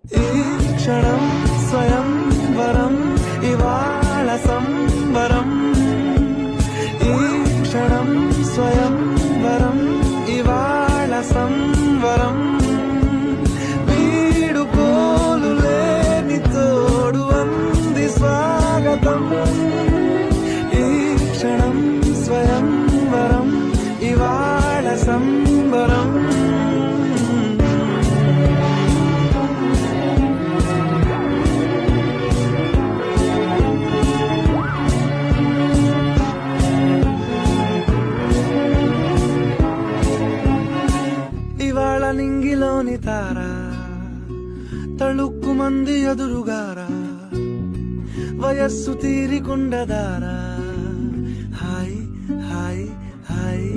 ఈ క్షణం స్వయంవరం ఇవాళ సంబరం ఈ క్షణం స్వయంవరం ఇవాళ సంవరం వీడుకోలు లేని తోడు అంది స్వాగతం ఈ క్షణం స్వయంవరం ఇవాళ సంబరం ఇవాళ నింగిలోని తార తళుక్కు మంది ఎదురుగారా వయస్సు తీరికుండదారా హాయ్ హాయ్ హాయ్